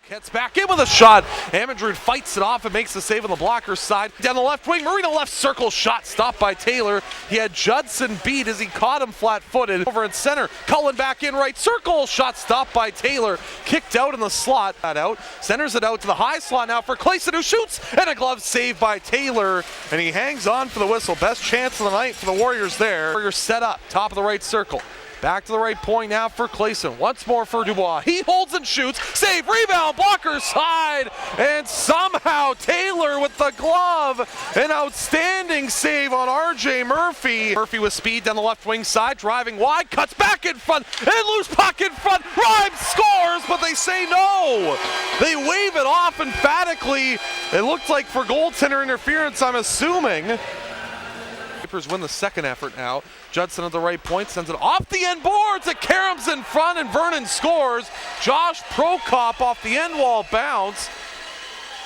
Gets back in with a shot. Amandrud fights it off and makes the save on the blocker's side. Down the left wing, Marino left circle shot stopped by Taylor. He had Judson beat as he caught him flat-footed. Over in center, Cullen back in right circle, shot stopped by Taylor. Kicked out in the slot. That out, centers it out to the high slot now for Clayson, who shoots, and a glove save by Taylor. And he hangs on for the whistle. Best chance of the night for the Warriors there. Warriors set up, top of the right circle. Back to the right point now for Clayson. Once more for Dubois. He holds and shoots. Save, rebound, blocker side. And somehow Taylor with the glove. An outstanding save on RJ Murphy. Murphy with speed down the left wing side. Driving wide. Cuts back in front. And loose puck in front. Rhymes scores, but they say no. They wave it off emphatically. It looked like for goaltender interference, I'm assuming. Vipers win the second effort now. Judson at the right point sends it off the end boards. Karam's in front and Vernon scores. Josh Prokop off the end wall bounce.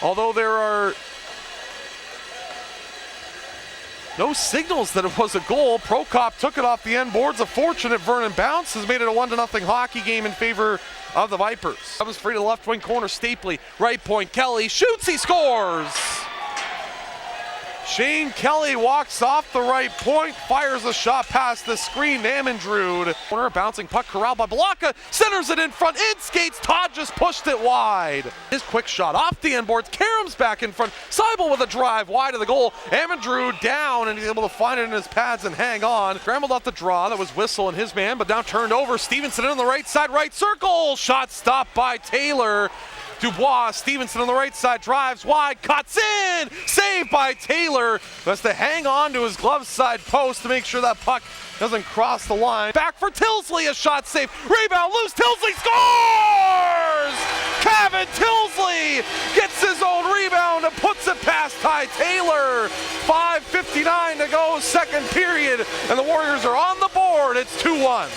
Although there are no signals that it was a goal, Prokop took it off the end boards. A fortunate Vernon bounce has made it a 1-0 hockey game in favor of the Vipers. Comes free to the left wing corner. Stapley, right point. Kelly shoots, he scores. Shane Kelly walks off the right point, fires a shot past the screen. Amandrud. Corner, bouncing puck corralled by Balaka, centers it in front, in skates. Todd just pushed it wide. His quick shot off the end boards. Karam's back in front. Seibel with a drive wide of the goal. Amandrud down, and he's able to find it in his pads and hang on. Scrambled off the draw. That was Whistle and his man, but now turned over. Stevenson in on the right side, right circle. Shot stopped by Taylor. Dubois, Stevenson on the right side, drives wide, cuts in, saved by Taylor. Has to hang on to his glove side post to make sure that puck doesn't cross the line. Back for Tilsley, a shot save, rebound loose, Tilsley scores! Kevin Tilsley gets his own rebound and puts it past Ty Taylor. 5:59 to go, second period, and the Warriors are on the board. It's 2-1.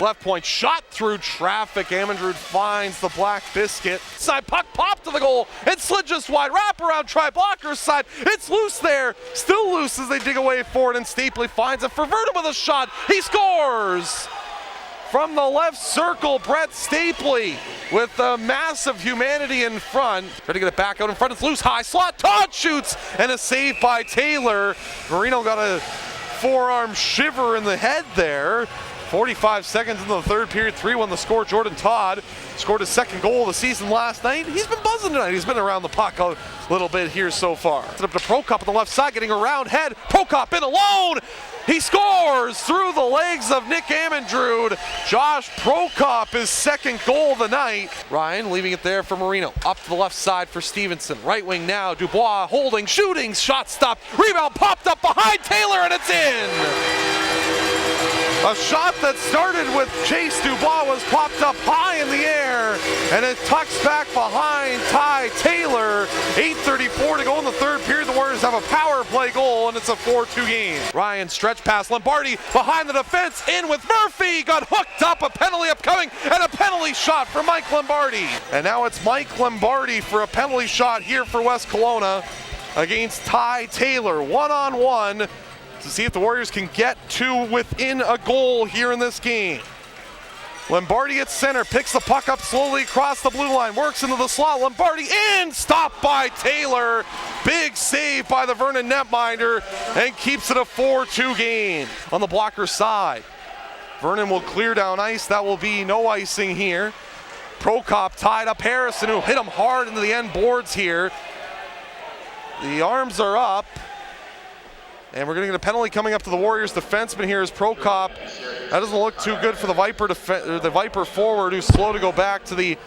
Left point shot through traffic. Amandrud finds the black biscuit. Side puck popped to the goal and slid just wide. Wrap around, try blocker's side. It's loose there. Still loose as they dig away for it, and Stapley finds it for Vernon with a shot. He scores! From the left circle, Brett Stapley with the massive humanity in front. Trying to get it back out in front. It's loose, high slot. Todd shoots, and a save by Taylor. Marino got a forearm shiver in the head there. 45 seconds into the third period, 3-1 the score. Jordan Todd scored his second goal of the season last night. He's been buzzing tonight. He's been around the puck a little bit here so far. It's up to Prokop on the left side, getting a round head. Prokop in alone. He scores through the legs of Nick Amandrud. Josh Prokop, his second goal of the night. Ryan leaving it there for Marino. Up to the left side for Stevenson. Right wing now. Dubois holding, shooting, shot stopped. Rebound popped up behind Taylor, and it's in. A shot that started with Chase Dubois was popped up high in the air, and it tucks back behind Ty Taylor. 8:34 to go in the third period. The Warriors have a power play goal, and it's a 4-2 game. Ryan stretch pass, Lombardi behind the defense, in with Murphy, got hooked up, a penalty upcoming, and a penalty shot for Mike Lombardi. And now it's Mike Lombardi for a penalty shot here for West Kelowna against Ty Taylor. 1-on-1. To see if the Warriors can get to within a goal here in this game. Lombardi at center, picks the puck up slowly across the blue line, works into the slot. Lombardi in, stopped by Taylor. Big save by the Vernon netminder, and keeps it a 4-2 game. On the blocker side, Vernon will clear down ice. That will be no icing here. Prokop tied up Harrison, who hit him hard into the end boards here. The arms are up. And we're going to get a penalty coming up to the Warriors defenseman here is Prokop. That doesn't look too good for the Viper forward, who's slow to go back to the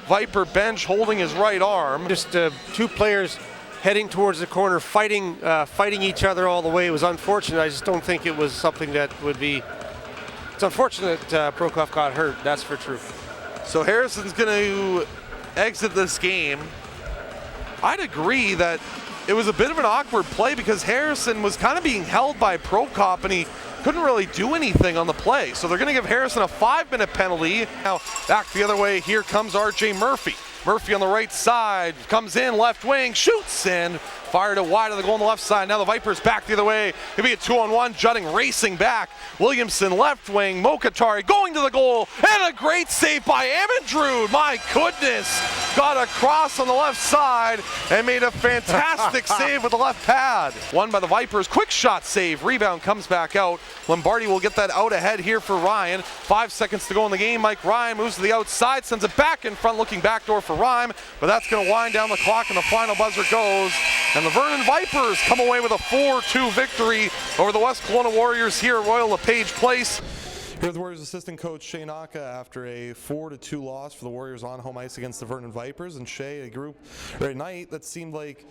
Viper bench holding his right arm. Just two players heading towards the corner, fighting each other all the way. It was unfortunate. I just don't think it was something that would be... It's unfortunate Prokop got hurt, that's for true. So Harrison's going to exit this game. I'd agree that it was a bit of an awkward play because Harrison was kind of being held by Prokop, and he couldn't really do anything on the play. So they're going to give Harrison a 5-minute penalty. Now back the other way, here comes RJ Murphy. Murphy on the right side, comes in, left wing, shoots, and fired it wide of the goal on the left side. Now the Vipers back the other way. It'll be a 2-on-1. Jutting racing back. Williamson left wing. Mokatari going to the goal. And a great save by Amandrud. My goodness. Got a cross on the left side and made a fantastic save with the left pad. Won by the Vipers. Quick shot save. Rebound comes back out. Lombardi will get that out ahead here for Ryan. 5 seconds to go in the game. Mike Ryan moves to the outside, sends it back in front, looking backdoor for Rhyme, but that's going to wind down the clock, and the final buzzer goes. And the Vernon Vipers come away with a 4-2 victory over the West Kelowna Warriors here at Royal LePage Place. Here's the Warriors assistant coach Shay Naka after a 4-2 loss for the Warriors on home ice against the Vernon Vipers. And Shay, a group or a night that seemed like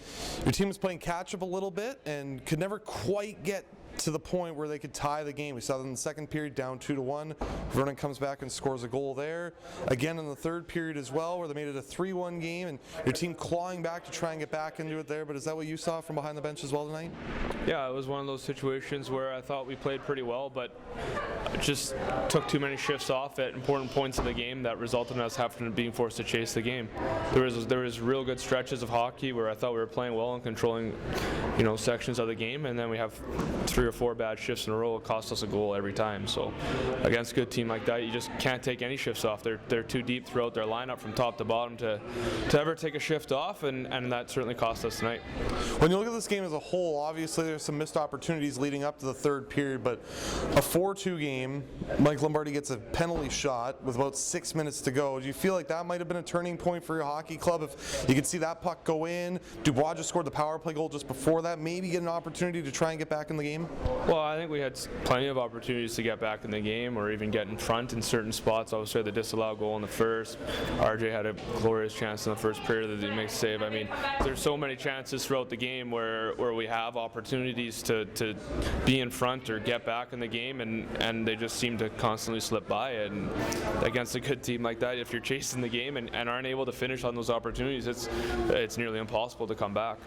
your team was playing catch up a little bit and could never quite get to the point where they could tie the game. We saw them in the second period down 2-1. Vernon comes back and scores a goal there. Again in the third period as well, where they made it a 3-1 game, and your team clawing back to try and get back into it there. But is that what you saw from behind the bench as well tonight? Yeah, it was one of those situations where I thought we played pretty well, but it just took too many shifts off at important points of the game that resulted in us having to being forced to chase the game. There was real good stretches of hockey where I thought we were playing well and controlling, sections of the game, and then we have 3 or 4 bad shifts in a row. It cost us a goal every time. So against a good team like that, you just can't take any shifts off. They're too deep throughout their lineup from top to bottom to ever take a shift off, and that certainly cost us tonight. When you look at this game as a whole, obviously there's some missed opportunities leading up to the third period, but a 4-2 game, Mike Lombardi gets a penalty shot with about 6 minutes to go. Do you feel like that might have been a turning point for your hockey club? If you could see that puck go in, Dubois just scored the power play goal just before that, maybe get an opportunity to try and get back in the game? Well, I think we had plenty of opportunities to get back in the game or even get in front in certain spots. Obviously, the disallowed goal in the first. RJ had a glorious chance in the first period that he makes a save. I mean, there's so many chances throughout the game where we have opportunities to be in front or get back in the game, and they just seem to constantly slip by. And against a good team like that, if you're chasing the game and aren't able to finish on those opportunities, it's nearly impossible to come back.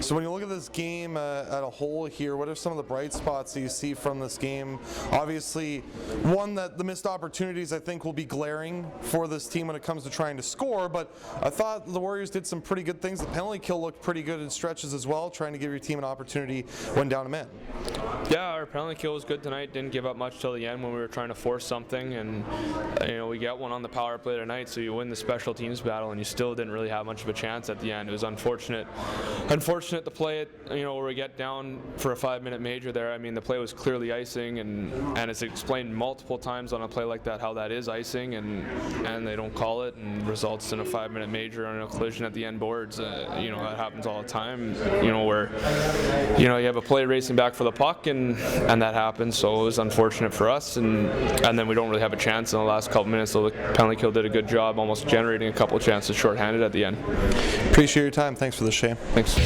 So when you look at this game at a whole here, what are some of the bright spots that you see from this game? Obviously, one, that the missed opportunities I think will be glaring for this team when it comes to trying to score, but I thought the Warriors did some pretty good things. The penalty kill looked pretty good in stretches as well, trying to give your team an opportunity when down a man. Yeah, our penalty kill was good tonight. Didn't give up much till the end when we were trying to force something, and we got one on the power play tonight, so you win the special teams battle and you still didn't really have much of a chance at the end. It was unfortunate to play it, where we get down for a 5-minute major there. I mean, the play was clearly icing, and it's explained multiple times on a play like that how that is icing, and they don't call it, and results in a 5-minute major on a collision at the end boards. That happens all the time. Where you have a play racing back for the puck, and that happens. So it was unfortunate for us, and then we don't really have a chance in the last couple minutes. So the penalty kill did a good job, almost generating a couple of chances shorthanded at the end. Appreciate your time. Thanks for the Shay. Thanks.